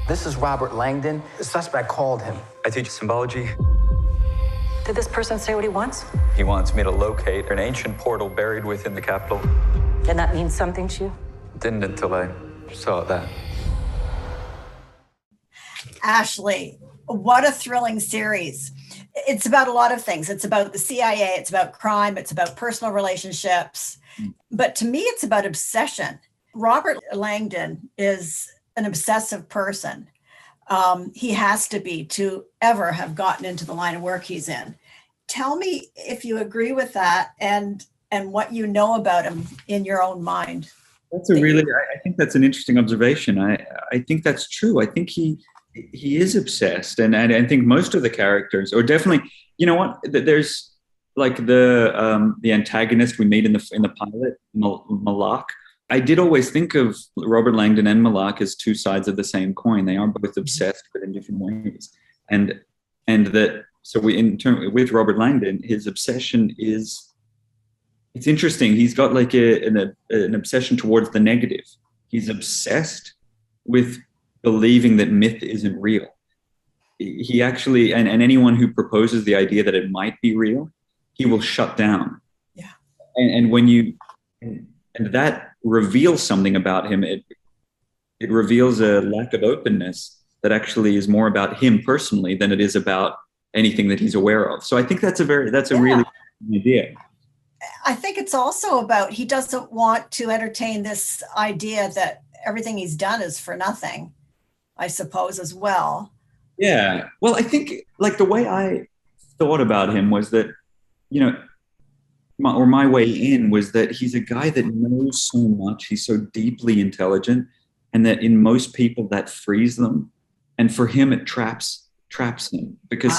This is Robert Langdon. The suspect called him. I teach symbology. Did this person say what he wants? He wants me to locate an ancient portal buried within the capital. And that means something to you? Didn't until I saw that. Ashley, what a thrilling series. It's about a lot of things. It's about the CIA, it's about crime, it's about personal relationships. But to me, it's about obsession. Robert Langdon is an obsessive person. He has to be to ever have gotten into the line of work he's in. Tell me if you agree with that and what you know about him in your own mind. That's I think that's an interesting observation. I think that's true. I think he is obsessed, and I think most of the characters, or definitely, you know what? There's like the antagonist we meet in the pilot, Malak. I did always think of Robert Langdon and Malak as two sides of the same coin. They are both obsessed, but in different ways. And that so with Robert Langdon, his obsession is, it's interesting. He's got like an obsession towards the negative. He's obsessed with believing that myth isn't real. He actually, and anyone who proposes the idea that it might be real, he will shut down. Yeah. And when you, and that reveals something about him. It reveals a lack of openness that actually is more about him personally than it is about anything that he's aware of. So I think that's a really good idea. I think it's also about, he doesn't want to entertain this idea that everything he's done is for nothing, I suppose, as well. Yeah. Well, I think like the way I thought about him was that, you know, my way in was that he's a guy that knows so much. He's so deeply intelligent, and that in most people that frees them. And for him, it traps him because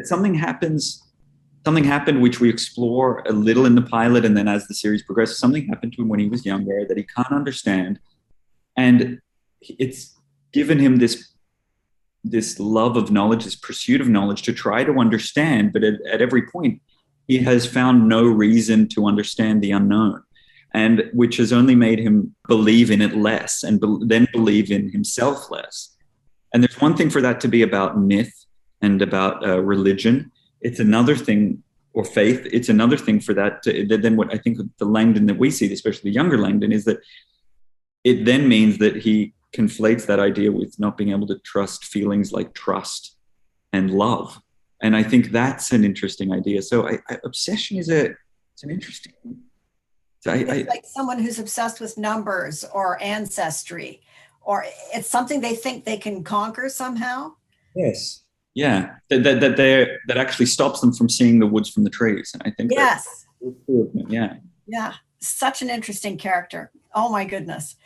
something happened, which we explore a little in the pilot. And then as the series progresses, something happened to him when he was younger that he can't understand. And it's given him this love of knowledge, this pursuit of knowledge to try to understand. But at every point, he has found no reason to understand the unknown, and which has only made him believe in it less and then believe in himself less. And there's one thing for that to be about myth and about religion. It's another thing, or faith. It's another thing for that. Then what I think the Langdon that we see, especially the younger Langdon, is that it then means that he conflates that idea with not being able to trust feelings like trust and love. And I think that's an interesting idea. So obsession is an interesting. It's like someone who's obsessed with numbers or ancestry, or it's something they think they can conquer somehow. Yes. Yeah. That actually stops them from seeing the woods from the trees. And I think yes. Yeah. Yeah. Such an interesting character. Oh my goodness.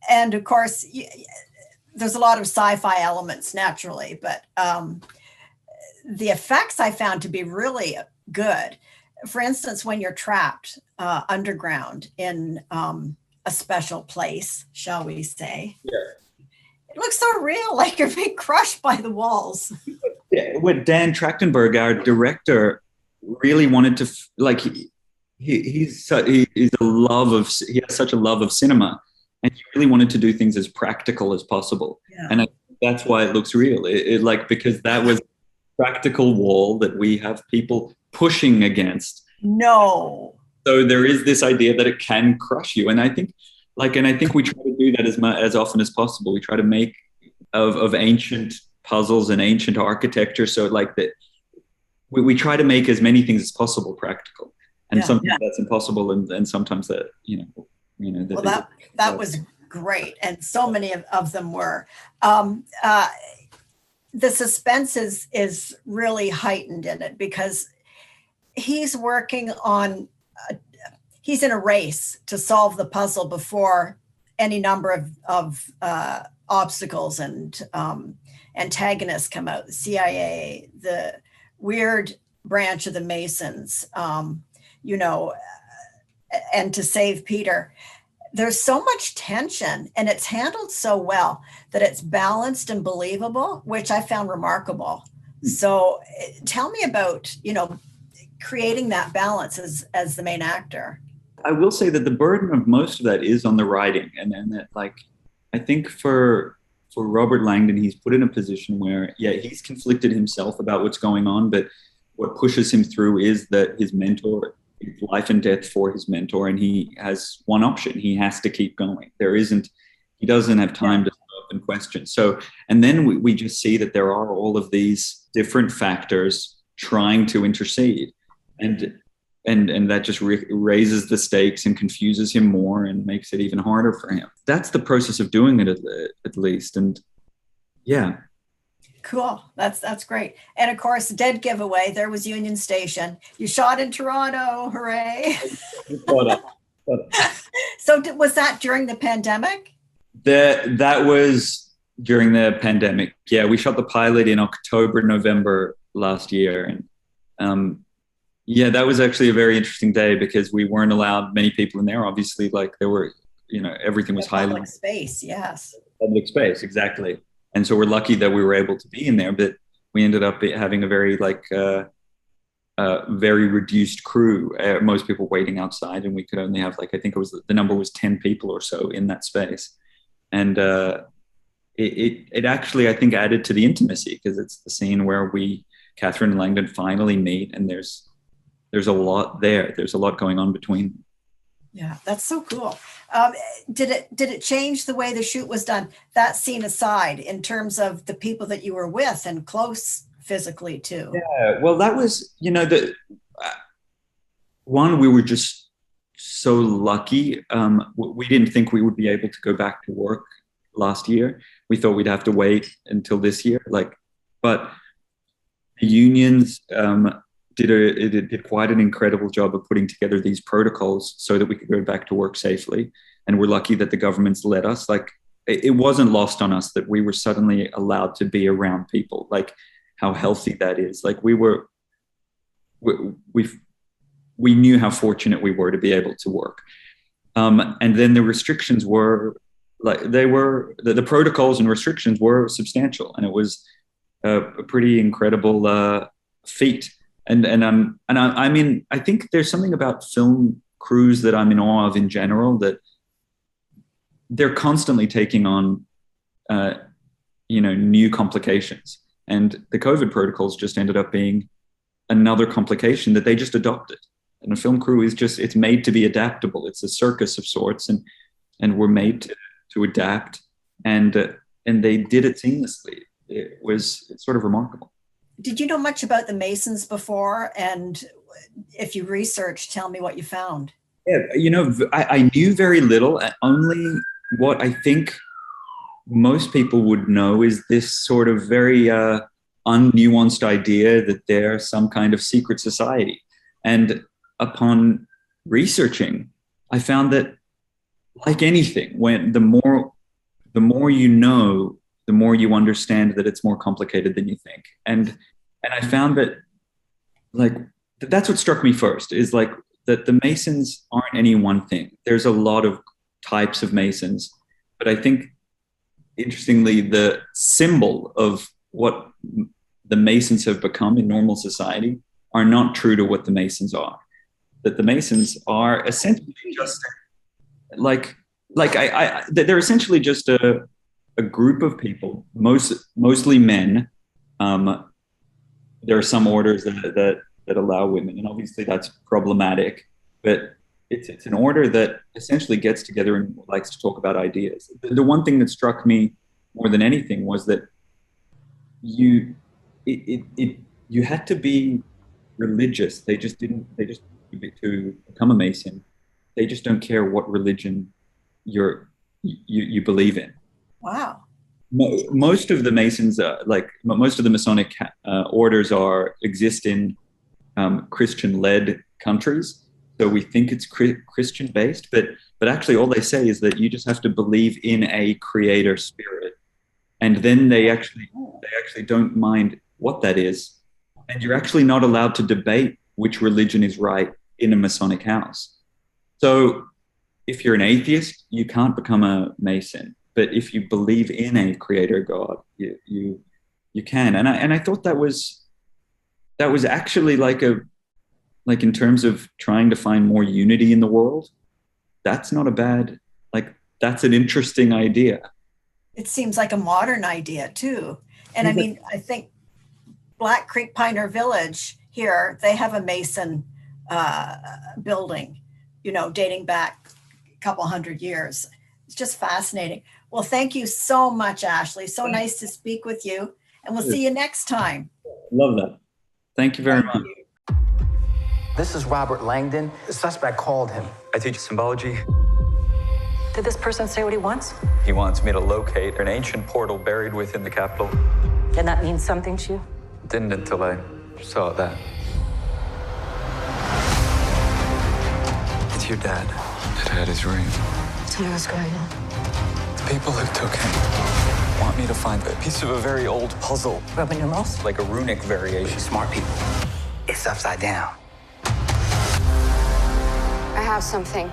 And of course, there's a lot of sci-fi elements naturally, but the effects I found to be really good. For instance, when you're trapped underground in a special place, shall we say, it looks so real, like you're being crushed by the walls. Yeah, what Dan Trachtenberg, our director, really wanted to he has such a love of cinema, and he really wanted to do things as practical as possible. Yeah. And that's why it looks real. Because that was practical wall that we have people pushing against. No. So there is this idea that it can crush you. And I think we try to do that as often as possible. We try to make of ancient puzzles and ancient architecture. So like that we try to make as many things as possible practical. And sometimes that's impossible. And sometimes that, that was great. And so many of them were. The suspense is really heightened in it because he's working on, he's in a race to solve the puzzle before any number of obstacles and antagonists come out. The CIA, the weird branch of the Masons, and to save Peter. There's so much tension, and it's handled so well that it's balanced and believable, which I found remarkable. So tell me about, creating that balance as the main actor. I will say that the burden of most of that is on the writing. And then that, like, I think for for Robert Langdon, he's put in a position where, yeah, he's conflicted himself about what's going on, but what pushes him through is that his mentor, it's life and death for his mentor, and he has one option. He has to keep going. He doesn't have time to stop and question. So, and then we just see that there are all of these different factors trying to intercede. And that just raises the stakes and confuses him more and makes it even harder for him. That's the process of doing it at least. And yeah. Cool. That's great. And of course, dead giveaway. There was Union Station. You shot in Toronto. Hooray. So was that during the pandemic? That was during the pandemic. Yeah, we shot the pilot in October, November last year. And yeah, that was actually a very interesting day because we weren't allowed many people in there. Obviously, like there were, everything was highly public space. Yes. Public space, exactly. And so we're lucky that we were able to be in there, but we ended up having a very very reduced crew. Most people waiting outside, and we could only have I think the number was 10 people or so in that space. And it actually, I think, added to the intimacy because it's the scene where Catherine and Langdon finally meet, and there's a lot there. There's a lot going on between them. Yeah, that's so cool. Did it change the way the shoot was done? That scene aside, in terms of the people that you were with and close physically too. Yeah, well, that was one, we were just so lucky. We didn't think we would be able to go back to work last year. We thought we'd have to wait until this year. But the unions did quite an incredible job of putting together these protocols so that we could go back to work safely. And we're lucky that the government's let us. It wasn't lost on us that we were suddenly allowed to be around people, how healthy that is. We knew how fortunate we were to be able to work. And then the restrictions were the protocols and restrictions were substantial, and it was a pretty incredible feat. And I mean, I think there's something about film crews that I'm in awe of in general, that they're constantly taking on, new complications. And the COVID protocols just ended up being another complication that they just adopted. And a film crew it's made to be adaptable. It's a circus of sorts, and we're made to adapt. And they did it seamlessly. It's sort of remarkable. Did you know much about the Masons before? And if you researched, tell me what you found. Yeah, I knew very little. Only what I think most people would know is this sort of very unnuanced idea that they're some kind of secret society. And upon researching, I found that, like anything, when the more you know, the more you understand that it's more complicated than you think. And I found that that's what struck me first, is that the Masons aren't any one thing. There's a lot of types of Masons, but I think, interestingly, the symbol of what the Masons have become in normal society are not true to what the Masons are. That the Masons are essentially just they're essentially just a group of people, mostly men. There are some orders that allow women, and obviously that's problematic, but it's an order that essentially gets together and likes to talk about ideas. The one thing that struck me more than anything was that you had to be religious. To become a Mason, they just don't care what religion you believe in. Wow. Most of the Masons, most of the Masonic orders exist in Christian-led countries. So we think it's Christian-based, but actually all they say is that you just have to believe in a creator spirit, and then they actually don't mind what that is, and you're actually not allowed to debate which religion is right in a Masonic house. So if you're an atheist, you can't become a Mason. But if you believe in a creator God, you can. And I thought that was actually in terms of trying to find more unity in the world, that's not a bad, that's an interesting idea. It seems like a modern idea too. And I mean, I think Black Creek Pioneer Village here, they have a Mason building, you know, dating back a couple hundred years. It's just fascinating. Well, thank you so much, Ashley. So nice to speak with you. And we'll see you next time. Love that. Thank you very much. This is Robert Langdon. The suspect called him. I teach symbology. Did this person say what he wants? He wants me to locate an ancient portal buried within the capital. Then that means something to you? Didn't until I saw that. It's your dad. It had his ring. Tell me what's going on. The people who took him want me to find a piece of a very old puzzle. Roman numerals? Like a runic variation. Smart people. It's upside down. I have something.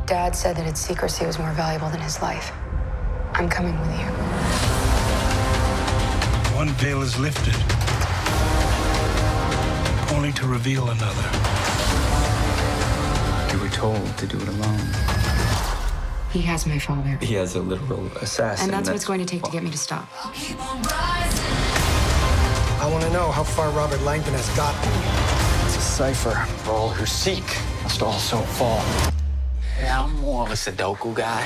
Dad said that its secrecy was more valuable than his life. I'm coming with you. One veil is lifted, only to reveal another. You were told to do it alone. He has my father. He has a literal assassin. And that's what it's going to take to get me to stop. I want to know how far Robert Langdon has gotten. It's a cipher for all who seek must also fall. Yeah, I'm more of a Sudoku guy.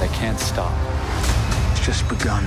They can't stop. It's just begun.